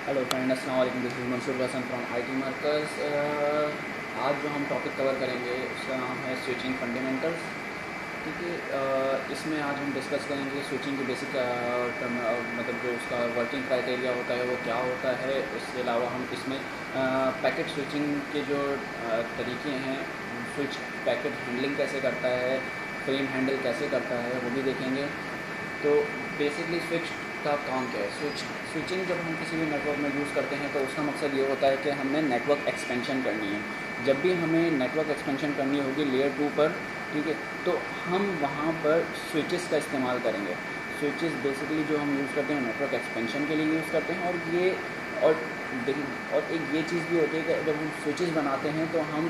Hello friend, अस्सलाम वालेकुम। This is Mansoor Hasan from IT Markaz. आज जो हम टॉपिक कवर करेंगे उसका नाम है स्विचिंग फंडामेंटल्स। ठीक है, इसमें आज हम डिस्कस करेंगे स्विचिंग के बेसिक मतलब जो उसका वर्किंग क्राइटेरिया होता है वो क्या होता है। इसके अलावा हम इसमें पैकेट स्विचिंग के जो तरीके हैं, स्विच पैकेट हैंडलिंग कैसे करता है, फ्रेम हैंडल कैसे करता है, वो भी देखेंगे। तो बेसिकली स्विच का काम क्या है। स्विचिंग जब हम किसी भी नेटवर्क में यूज़ करते हैं तो उसका मकसद ये होता है कि हमने नेटवर्क एक्सपेंशन करनी है। जब भी हमें नेटवर्क एक्सपेंशन करनी होगी लेयर 2 पर, ठीक है, तो हम वहाँ पर स्विचेस का इस्तेमाल करेंगे। स्विचेस बेसिकली जो हम यूज़ करते हैं नेटवर्क एक्सपेंशन के लिए यूज़ करते हैं। और एक ये चीज़ भी होती है कि जब हम स्विचेस बनाते हैं तो हम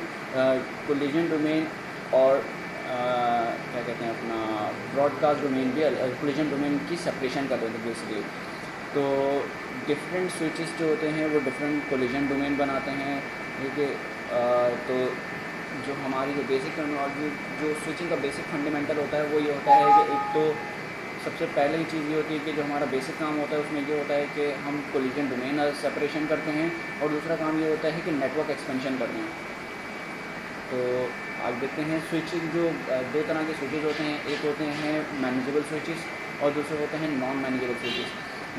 कोलिजन डोमेन और क्या कहते हैं अपना ब्रॉडकास्ट डोमेन भी, कोलिजन डोमेन की सेपरेशन कर देते हैं बेसिकली। तो डिफरेंट स्विचेस जो होते हैं वो डिफरेंट कोलिजन डोमेन बनाते हैं। ठीक है, तो जो हमारी जो बेसिक टेक्नोलॉजी, जो स्विचिंग का बेसिक फंडामेंटल होता है वो ये होता है कि एक तो सबसे पहले ही चीज़ ये होती है कि जो हमारा बेसिक काम होता है उसमें ये होता है कि हम कोलिजन डोमेन सेपरेशन करते हैं, और दूसरा काम ये होता है कि नेटवर्क एक्सपेंशन करते हैं। तो आप देखते हैं स्विचिंग जो दो तरह के स्विचेस होते हैं, एक होते हैं मैनेजेबल स्विचेस और दूसरे होते हैं non manageable switches.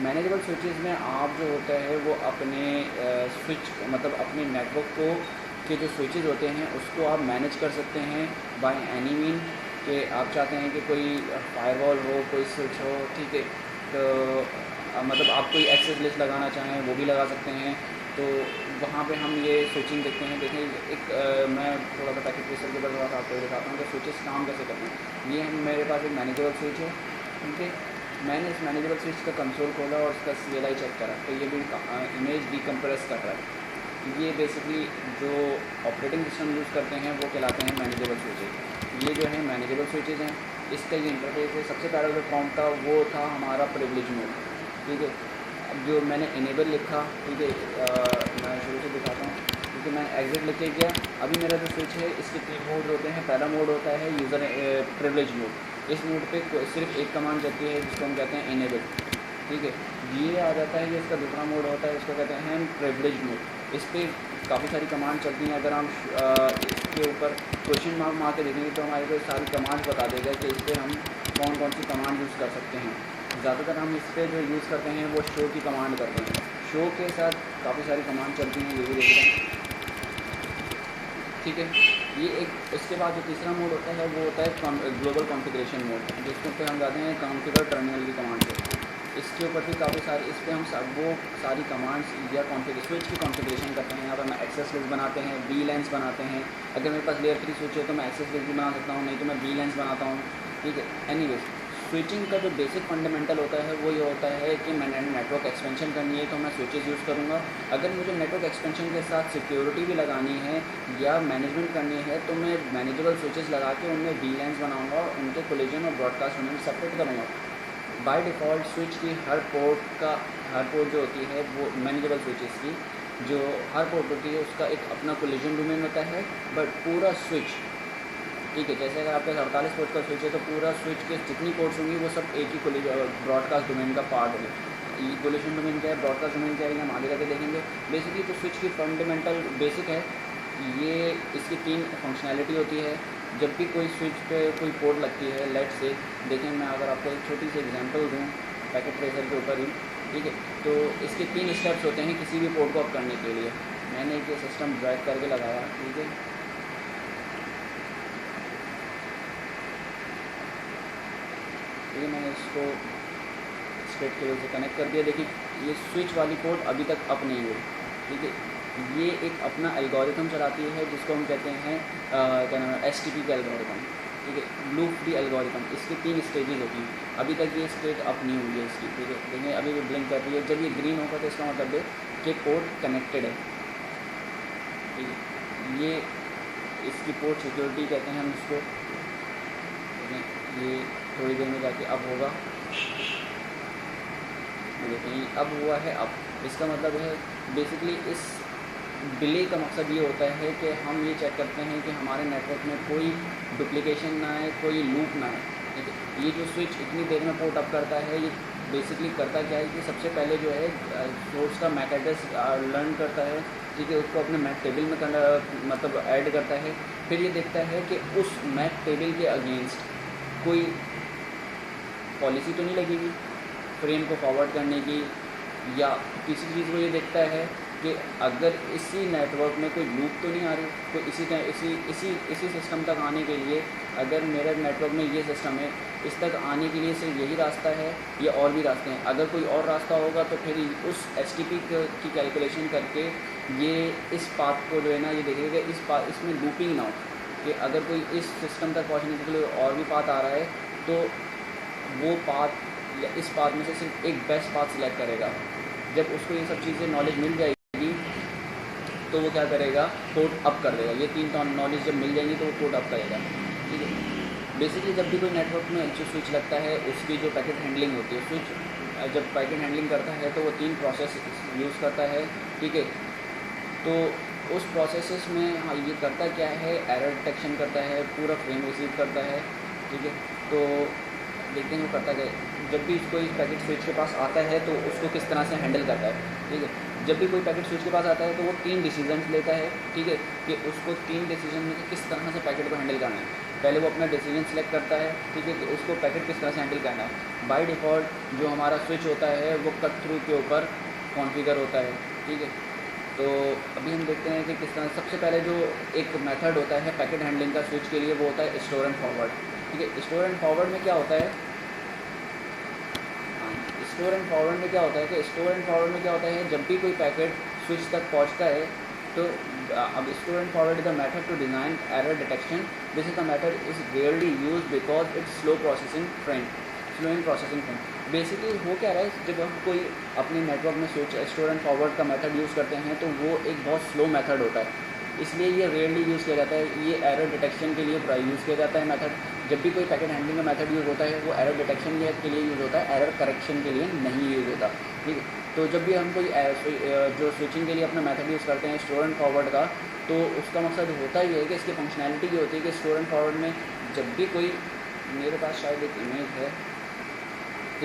Manageable switches में आप जो होता है वो अपने स्विच मतलब अपने नेटवर्क को के जो स्विचेस होते हैं उसको आप मैनेज कर सकते हैं बाय एनी मीन। कि आप चाहते हैं कि कोई फायरवॉल हो, कोई स्विच हो, ठीक है, तो मतलब आप कोई एक्सेस लिस्ट लगाना चाहें वो भी लगा सकते हैं। तो वहाँ पे हम ये स्विचिंग देखते हैं। देखें एक मैं थोड़ा सा पैकेट ट्रेसर के बाद आपको दिखाता हूँ कि स्विचेस काम कैसे करते हैं। ये मेरे पास एक मैनेजेबल स्विच है, ठीक है। मैंने इस मैनेजेबल स्विच का कंसोल खोला और उसका CLI चेक करा तो ये भी इमेज डिकम्प्रेस कर रहा है। ये बेसिकली जो ऑपरेटिंग सिस्टम यूज़ करते हैं वो कहलाते हैं मैनेजेबल स्विचेज। ये जो है मैनेजेबल स्विचेज हैं। इसका ये इंटरफेस है। सबसे पहला जो प्रॉम्प्ट था वो था हमारा प्रिविलेज मोड, ठीक है। अब जो मैंने इनेबल लिखा, ठीक है, मैं शुरू से दिखाता हूँ, क्योंकि मैं एग्जिट लिख के गया। अभी मेरा जो स्विच है इसके 3 मोड होते हैं। पहला मोड होता है यूज़र प्रिविलेज मोड। इस मोड पे सिर्फ एक कमांड चलती है जिसको हम कहते हैं इनेबल, ठीक है। ये आ जाता है। ये इसका दूसरा मोड होता है, इसको कहते हैं प्रिविलेज मोड। इस पर काफ़ी सारी कमांड चलती हैं। अगर हम इसके ऊपर क्वेश्चन मार्क मार के देखेंगे तो हमारे को सारी कमांड्स बता देगा कि इस पर हम कौन कौन सी कमांड यूज़ कर सकते हैं। ज़्यादातर हम इस पर जो यूज़ करते हैं वो शो की कमांड करते हैं। शो के साथ काफ़ी सारी कमांड चलती हैं, ये भी देख रहे हैं, ठीक है। ये एक इसके बाद जो तीसरा मोड होता है वो होता है ग्लोबल कॉन्फ़िगरेशन मोड, जिसके ऊपर हम जाते हैं कॉन्फ़िगर टर्मिनल की कमांड से। इसके ऊपर भी काफ़ी सारी, इस पर हम वो सारी कमांड्स या स्विच की कॉन्फ़िगरेशन करते हैं। यहाँ पर हम एक्सेस लिस्ट बनाते हैं, VLANs बनाते हैं। अगर मेरे पास लेयर 3 स्विच है तो मैं एक्सेस लिस्ट भी बना सकता हूँ, नहीं तो मैं VLANs बनाता हूँ, ठीक है। एनीवेज, स्विचिंग का जो बेसिक फंडामेंटल होता है वो ये होता है कि मैंने नेटवर्क एक्सपेंशन करनी है तो मैं स्विचेस यूज़ करूँगा। अगर मुझे नेटवर्क एक्सपेंशन के साथ सिक्योरिटी भी लगानी है या मैनेजमेंट करनी है तो मैं मैनेजेबल स्विचेस लगा के उनमें VLANs बनाऊँगा और उनके कोलिजन और ब्रॉडकास्ट उन्हें सेपरेट करूँगा। बाय डिफ़ॉल्ट स्विच की हर पोर्ट जो होती है वो मैनेजेबल स्विचेस की जो हर पोर्ट होती है उसका एक अपना कोलिजन डोमेन होता है। बट पूरा स्विच, ठीक है, जैसे अगर आपके 48 पोर्ट का स्विच है तो पूरा स्विच के जितनी पोर्ट्स होंगी वो सब एक ही ब्रॉडकास्ट डोमेन का पार्ट होगी। कोलिजन डोमेन क्या है, ब्रॉडकास्ट डोमेन क्या है, ये हम आगे जाके देखेंगे। बेसिकली तो स्विच की फंडामेंटल बेसिक है ये। इसकी 3 फंक्शनैलिटी होती है। जब भी कोई स्विच पे कोई पोर्ट लगती है, लेट से देखें, मैं अगर आपको एक छोटी सी एग्जांपल दूं पैकेट ट्रेसर के ऊपर ही, ठीक है, तो इसके 3 स्टेप्स होते हैं किसी भी पोर्ट को अप करने के लिए। मैंने एक ये सिस्टम ड्राइव करके लगाया, ठीक है, मैंने इसको स्ट्रेट केबल से कनेक्ट कर दिया। देखिए ये स्विच वाली पोर्ट अभी तक अप नहीं हुई, ठीक है। ये एक अपना एल्गोरिथम चलाती है जिसको हम कहते हैं क्या नाम है, STP का एल्गोरिथम, ठीक है, लूप फ्री एल्गोरिथम। इसकी 3 स्टेजेस होती हैं। अभी तक ये स्टेज अप नहीं हुई है इसकी, ठीक है। देखिए अभी भी ब्लिंक कर रही है। जब ये ग्रीन होगा तो इसका मतलब है कि पोर्ट कनेक्टेड है, ठीक है। ये इसकी पोर्ट सिक्योरिटी कहते हैं हम इसको। ये थोड़ी देर में जाके अब होगा, देखिए अब हुआ है। अब इसका मतलब है बेसिकली इस डिले का मकसद ये होता है कि हम ये चेक करते हैं कि हमारे नेटवर्क में कोई डुप्लीकेशन ना आए, कोई लूप ना आए, ठीक है। ये जो स्विच इतनी देर में पोर्ट अप करता है, ये बेसिकली करता क्या है कि सबसे पहले जो है सोर्स का मैक एड्रेस लर्न करता है, ठीक है, उसको अपने मैक टेबल में मतलब ऐड करता है। फिर ये देखता है कि उस मैक टेबल के अगेंस्ट कोई पॉलिसी तो नहीं लगेगी फ्रेम को फॉरवर्ड करने की, या किसी चीज़ को ये देखता है कि अगर इसी नेटवर्क में कोई लूप तो नहीं आ रही, तो इसी सिस्टम तक आने के लिए अगर मेरे नेटवर्क में ये सिस्टम है, इस तक आने के लिए सिर्फ यही रास्ता है या और भी रास्ते हैं। अगर कोई और रास्ता होगा तो फिर उस एसटीपी की कैलकुलेशन करके ये इस पाथ को जो है ना ये देखेगा कि इसमें लूपिंग ना हो, कि अगर कोई इस सिस्टम तक पहुँचने के लिए और भी पाथ आ रहा है तो वो पाथ, इस पाथ में से सिर्फ एक बेस्ट पाथ सिलेक्ट करेगा। जब उसको ये सब चीज़ें नॉलेज मिल जाएगी तो वो क्या करेगा, कोड अप कर देगा। ये 3 नॉलेज जब मिल जाएंगी तो वो कोड अप करेगा, ठीक है। बेसिकली जब भी कोई नेटवर्क में जो स्विच लगता है उसकी जो पैकेट हैंडलिंग होती है, स्विच जब पैकेट हैंडलिंग करता है तो वो 3 प्रोसेस यूज़ करता है, ठीक है। तो उस प्रोसेस में हाँ ये करता क्या है, एरर डिटेक्शन करता है, पूरा फ्रेम रिसीव करता है, ठीक है। तो देखते हैं वो करता क्या है। जब भी कोई पैकेट स्विच के पास आता है तो उसको किस तरह से हैंडल करता है, ठीक है। जब भी कोई पैकेट स्विच के पास आता है तो वो 3 डिसीजंस लेता है, ठीक है, कि उसको 3 डिसीजन में किस तरह से पैकेट को हैंडल करना है। पहले वो अपना डिसीजन सेलेक्ट करता है, ठीक है, कि उसको पैकेट किस तरह से हैंडल करना है। बाय डिफ़ॉल्ट जो हमारा स्विच होता है वो कट थ्रू के ऊपर कॉन्फ़िगर होता है, ठीक है। तो अभी हम देखते हैं कि किस तरह सबसे पहले जो एक मेथड होता है पैकेट हैंडलिंग का स्विच के लिए वो होता है स्टोर एंड फॉरवर्ड, ठीक है। स्टोर एंड फॉरवर्ड में क्या होता है, स्टोर एंड फॉरवर्ड में क्या होता है कि स्टोर एंड फॉरवर्ड में क्या होता है, जब भी कोई पैकेट स्विच तक पहुंचता है तो अब store and forward is the method to design error detection. This is the method is rarely use because it's slow in processing frame. Basically हो क्या रहा है, जब हम कोई अपने नेटवर्क में स्विच स्टोर एंड फॉरवर्ड का मेथड यूज़ करते हैं तो वो एक बहुत स्लो मेथड होता है, इसलिए ये रेयरली यूज़ किया जाता है। ये एरर डिटेक्शन के लिए यूज़ किया जाता है मेथड। जब भी कोई पैकेट हैंडलिंग का मेथड यूज़ होता है वो एरर डिटेक्शन के लिए यूज़ होता है, एरर करेक्शन के लिए नहीं यूज़ होता, ठीक है। तो जब भी हम कोई जो स्विचिंग के लिए अपना मेथड यूज़ करते हैं स्टोर एंड फॉरवर्ड का, तो उसका मकसद होता ही है कि इसकी फंक्शनैलिटी ये होती है कि स्टोर एंड फॉरवर्ड में जब भी कोई, मेरे पास शायद एक इमेज है,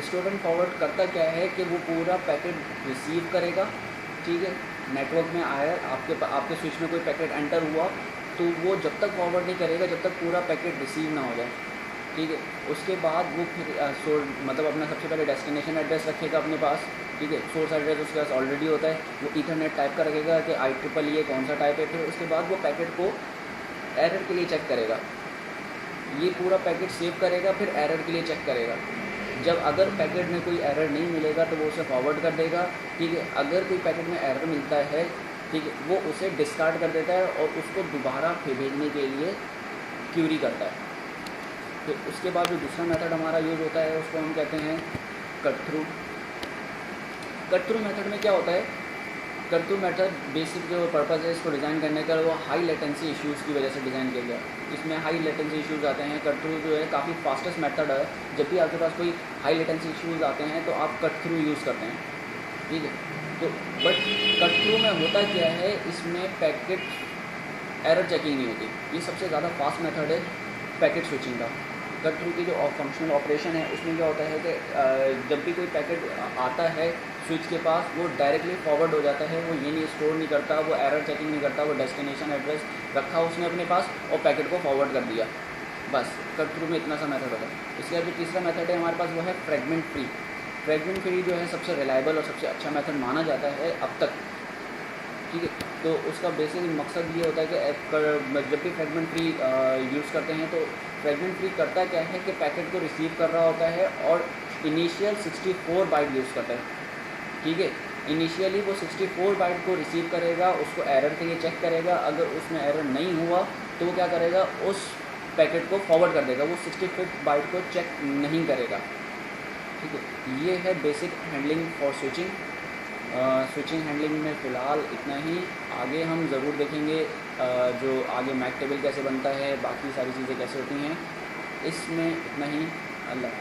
स्टोर एंड फॉरवर्ड करता क्या है कि वो पूरा पैकेट रिसीव करेगा, ठीक है। नेटवर्क में आया, आपके स्विच में कोई पैकेट एंटर हुआ तो वो जब तक फॉरवर्ड नहीं करेगा जब तक पूरा पैकेट रिसीव ना हो जाए, ठीक है। उसके बाद वो फिर मतलब अपना सबसे पहले डेस्टिनेशन एड्रेस रखेगा अपने पास, ठीक है। सोर्स एड्रेस उसके पास ऑलरेडी होता है, वो ईथरनेट टाइप का रखेगा कि IEEE कौन सा टाइप है। फिर उसके बाद वो पैकेट को एरर के लिए चेक करेगा, ये पूरा पैकेट सेव करेगा, फिर एरर के लिए चेक करेगा। जब अगर पैकेट में कोई एरर नहीं मिलेगा तो वो उसे फॉरवर्ड कर देगा, ठीक है। अगर कोई पैकेट में एरर मिलता है, ठीक है, वो उसे डिस्कार्ड कर देता है और उसको दोबारा भेजने के लिए क्यूरी करता है। तो उसके बाद जो दूसरा मेथड हमारा यूज़ होता है उसको हम कहते हैं cut through. Cut through method में क्या होता है, कट थ्रू मेथड बेसिक जो पर्पज़ है इसको डिज़ाइन करने का वो हाई लेटेंसी इश्यूज़ की वजह से डिज़ाइन किया गया। इसमें हाई लेटेंसी इश्यूज़ आते हैं, कट थ्रू जो है काफ़ी फास्टेस्ट मेथड है। जब भी आपके पास कोई हाई लेटेंसी इश्यूज़ आते हैं तो आप कट थ्रू यूज़ करते हैं, ठीक है। तो बट कट थ्रू में होता क्या है, इसमें पैकेट एरर चेकिंग नहीं होती। ये सबसे ज़्यादा फास्ट मेथड है पैकेट स्विचिंग का। कट थ्रू की जो फंक्शनल ऑपरेशन है उसमें क्या होता है कि जब भी कोई पैकेट आता है स्विच के पास वो डायरेक्टली फॉरवर्ड हो जाता है, वो ये नहीं स्टोर नहीं करता, वो एरर चेकिंग नहीं करता, वो डेस्टिनेशन एड्रेस रखा उसने अपने पास और पैकेट को फॉरवर्ड कर दिया, बस। कट थ्रू में इतना सा मेथड होता है। इसके बाद जो तीसरा मेथड है हमारे पास वो है फ्रेगमेंट फ्री। फ्रेगमेंट फ्री जो है सबसे रिलायबल और सबसे अच्छा मेथड माना जाता है अब तक, ठीक है। तो उसका बेसिक मकसद ये होता है कि जब भी फ्रेगमेंट फ्री यूज़ करते हैं तो फ्रेगमेंट फ्री करता क्या है कि पैकेट को रिसीव कर रहा होता है और इनिशियल 64 बाइट यूज़ करता है, ठीक है। इनिशियली वो 64 बाइट को रिसीव करेगा, उसको एरर के लिए चेक करेगा, अगर उसमें एरर नहीं हुआ तो वो क्या करेगा, उस पैकेट को फॉरवर्ड कर देगा, वो 64 बाइट को चेक नहीं करेगा, ठीक है। ये है basic handling for switching. Switching handling में फ़िलहाल इतना ही। आगे हम ज़रूर देखेंगे जो आगे मैक टेबल कैसे बनता है, बाकी सारी चीज़ें कैसे होती हैं। इसमें इतना ही। अल्लाह।